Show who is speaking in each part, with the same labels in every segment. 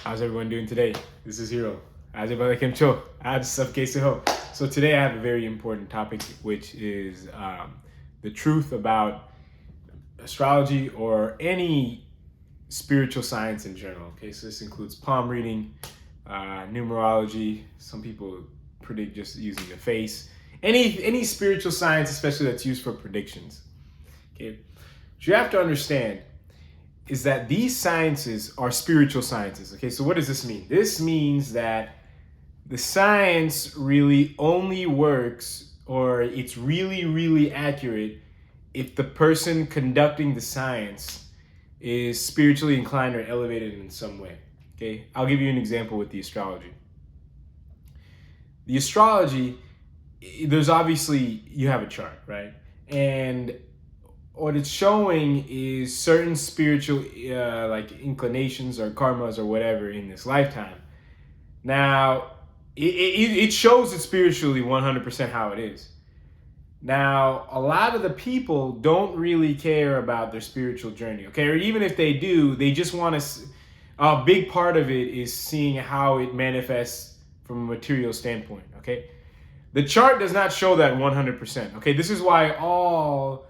Speaker 1: How's everyone doing today? This is Hero. How's everybody Kim Cho? So today I have a very important topic, which is the truth about astrology or any spiritual science in general. Okay, so this includes palm reading, numerology. Some people predict just using the face. Any spiritual science, especially that's used for predictions. Okay, what you have to understand is that these sciences are spiritual sciences. Okay, so what does this mean? This means that the science really only works, or it's really, really accurate if the person conducting the science is spiritually inclined or elevated in some way. Okay, I'll give you an example with the astrology. The astrology, there's obviously, you have a chart, right? And what it's showing is certain spiritual like inclinations or karmas or whatever in this lifetime. Now, it shows it spiritually 100% how it is. Now, a lot of the people don't really care about their spiritual journey, okay? Or even if they do, they just want to. A big part of it is seeing how it manifests from a material standpoint, okay? The chart does not show that 100%, okay? This is why all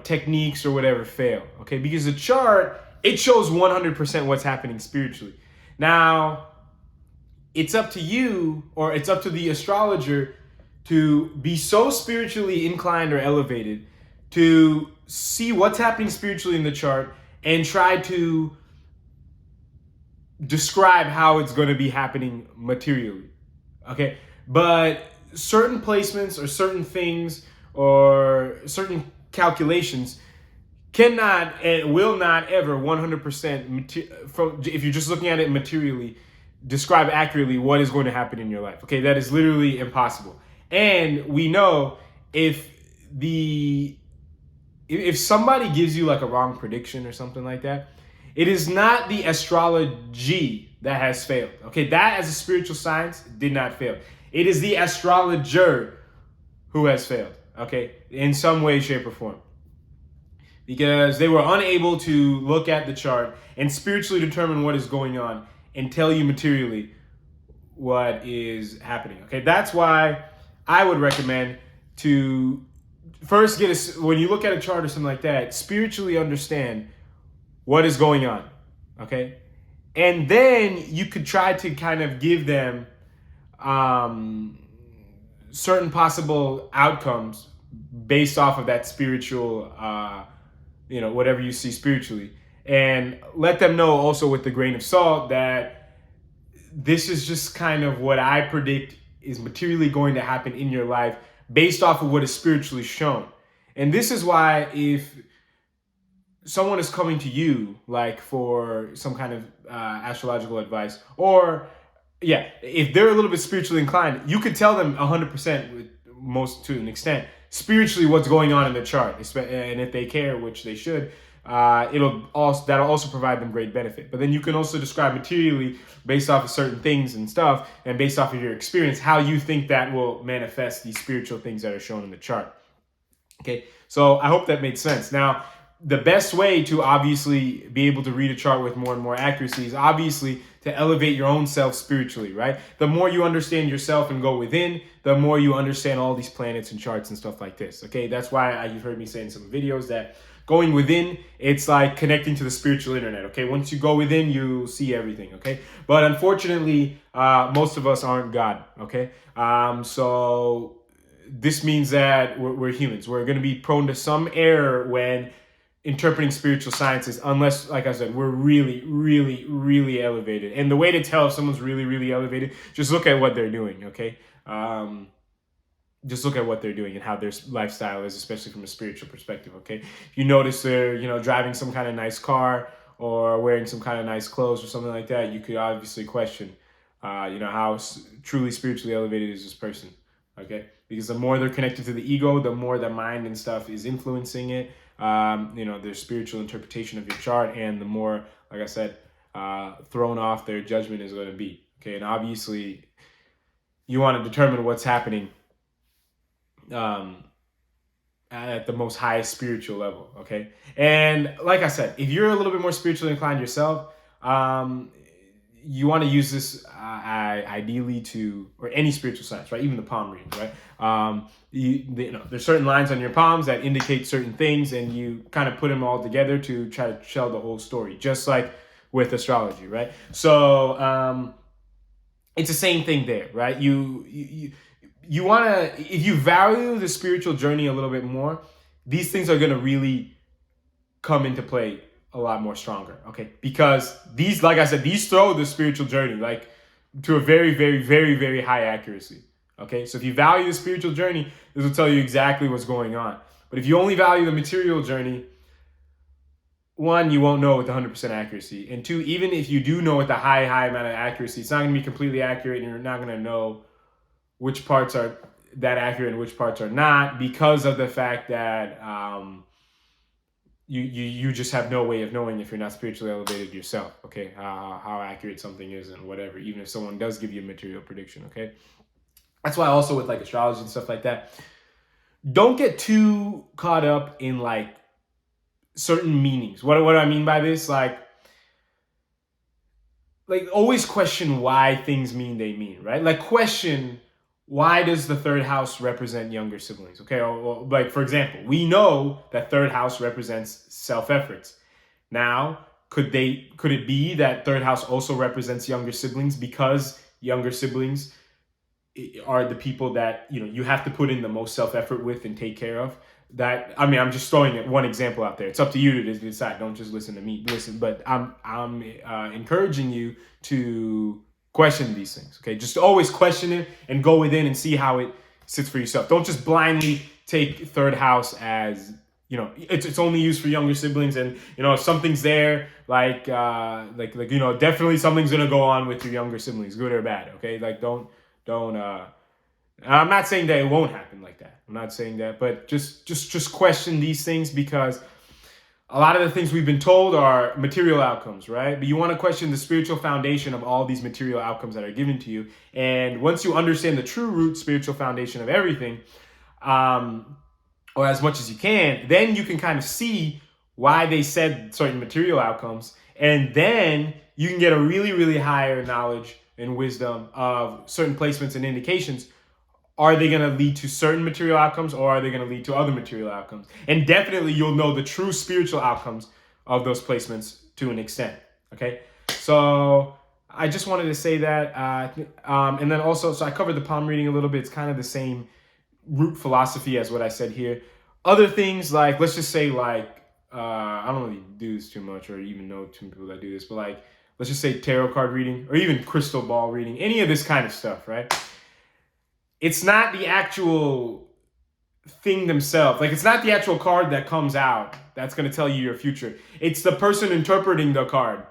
Speaker 1: techniques or whatever fail, okay? Because the chart, it shows 100% what's happening spiritually. Now, it's up to you, or it's up to the astrologer to be so spiritually inclined or elevated to see what's happening spiritually in the chart and try to describe how it's going to be happening materially, okay? But certain placements or certain things or certain calculations cannot and will not ever 100% from, if you're just looking at it materially, describe accurately what is going to happen in your life. Okay, that is literally impossible. And we know if somebody gives you like a wrong prediction or something like that, it is not the astrology that has failed. Okay, that as a spiritual science did not fail. It is the astrologer who has failed, okay, in some way, shape, or form. Because they were unable to look at the chart and spiritually determine what is going on and tell you materially what is happening. Okay, that's why I would recommend to first when you look at a chart or something like that, spiritually understand what is going on. Okay, and then you could try to kind of give them certain possible outcomes based off of that spiritual, whatever you see spiritually, and let them know also with the grain of salt that this is just kind of what I predict is materially going to happen in your life based off of what is spiritually shown. And this is why if someone is coming to you like for some kind of astrological advice, or if they're a little bit spiritually inclined, you could tell them 100% with most to an extent spiritually what's going on in the chart, and if they care, which they should, that'll also provide them great benefit. But then you can also describe materially based off of certain things and stuff, and based off of your experience, how you think that will manifest these spiritual things that are shown in the chart. Okay, so I hope that made sense. Now, the best way to obviously be able to read a chart with more and more accuracy is obviously to elevate your own self spiritually, right? The more you understand yourself and go within, the more you understand all these planets and charts and stuff like this, okay? That's why you've heard me say in some videos that going within, it's like connecting to the spiritual internet, okay? Once you go within, you see everything, okay? But unfortunately, most of us aren't God, okay? So this means that we're humans. We're going to be prone to some error when interpreting spiritual sciences, unless, like I said, we're really, really, really elevated. And the way to tell if someone's really, really elevated, just look at what they're doing, okay? Just look at what they're doing and how their lifestyle is, especially from a spiritual perspective, okay? If you notice they're, driving some kind of nice car or wearing some kind of nice clothes or something like that, you could obviously question, how truly spiritually elevated is this person, okay? Because the more they're connected to the ego, the more the mind and stuff is influencing it, their spiritual interpretation of your chart, and the more, like I said, thrown off their judgment is going to be, okay? And obviously, you want to determine what's happening at the most highest spiritual level, okay? And like I said, if you're a little bit more spiritually inclined yourself, you want to use this ideally to, or any spiritual science, right? Even the palm reading, right? There's certain lines on your palms that indicate certain things, and you kind of put them all together to try to tell the whole story, just like with astrology, right? So it's the same thing there, right? You want to, if you value the spiritual journey a little bit more, these things are going to really come into play a lot more stronger, okay? Because these, like I said, these throw the spiritual journey like to a very, very, very, very high accuracy, okay? So if you value the spiritual journey, this will tell you exactly what's going on. But if you only value the material journey, one, you won't know with 100% accuracy. And two, even if you do know with a high amount of accuracy, it's not going to be completely accurate, and you're not going to know which parts are that accurate and which parts are not, because of the fact that you just have no way of knowing if you're not spiritually elevated yourself, okay? How accurate something is and whatever, even if someone does give you a material prediction, okay? That's why also with like astrology and stuff like that, don't get too caught up in like certain meanings. What do I mean by this? Like always question why things mean they mean, right? Like question, why does the third house represent younger siblings? Okay, or like for example, we know that third house represents self-efforts. Now, could it be that third house also represents younger siblings, because younger siblings are the people that you have to put in the most self-effort with and take care of? That, I mean, I'm just throwing one example out there. It's up to you to decide. Don't just listen to me. Listen, but I'm encouraging you to question these things. Okay, just always question it and go within and see how it sits for yourself. Don't just blindly take third house as it's only used for younger siblings, and if something's there, like definitely something's gonna go on with your younger siblings, good or bad. Okay, like don't. I'm not saying that it won't happen like that. I'm not saying that, but just question these things, because a lot of the things we've been told are material outcomes, right? But you want to question the spiritual foundation of all these material outcomes that are given to you. And once you understand the true root spiritual foundation of everything, or as much as you can, then you can kind of see why they said certain material outcomes. And then you can get a really, really higher knowledge and wisdom of certain placements and indications. Are they going to lead to certain material outcomes, or are they going to lead to other material outcomes? And definitely you'll know the true spiritual outcomes of those placements to an extent, okay? So I just wanted to say that. And then also, so I covered the palm reading a little bit. It's kind of the same root philosophy as what I said here. Other things, like, let's just say, like, I don't really do this too much, or even know too many people that do this, but like, let's just say tarot card reading, or even crystal ball reading, any of this kind of stuff, right? It's not the actual thing themselves. Like, it's not the actual card that comes out that's going to tell you your future. It's the person interpreting the card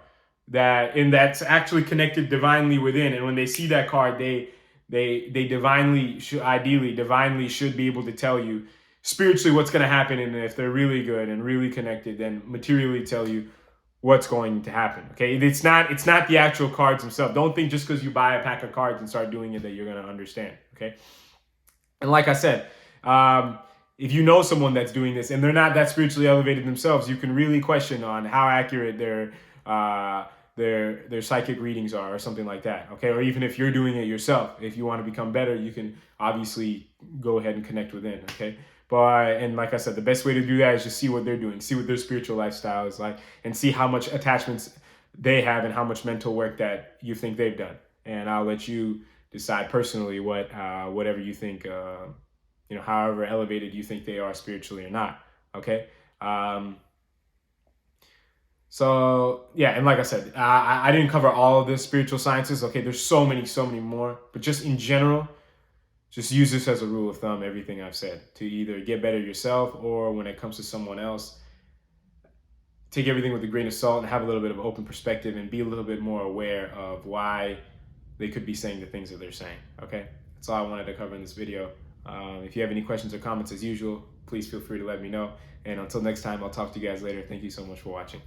Speaker 1: that's actually connected divinely within. And when they see that card, they divinely should be able to tell you spiritually what's going to happen. And if they're really good and really connected, then materially tell you what's going to happen. Okay, it's not the actual cards themselves. Don't think just because you buy a pack of cards and start doing it that you're going to understand. Okay, and like I said, if you know someone that's doing this and they're not that spiritually elevated themselves, you can really question on how accurate their psychic readings are, or something like that. Okay, or even if you're doing it yourself, if you want to become better, you can obviously go ahead and connect within. Okay. And like I said, the best way to do that is just see what they're doing, see what their spiritual lifestyle is like, and see how much attachments they have and how much mental work that you think they've done. And I'll let you decide personally whatever you think, however elevated you think they are spiritually or not. Okay. So yeah, and like I said, I didn't cover all of the spiritual sciences. Okay, there's so many more, but just in general, just use this as a rule of thumb, everything I've said, to either get better yourself, or when it comes to someone else, take everything with a grain of salt and have a little bit of open perspective and be a little bit more aware of why they could be saying the things that they're saying, okay? That's all I wanted to cover in this video. If you have any questions or comments, as usual, please feel free to let me know. And until next time, I'll talk to you guys later. Thank you so much for watching.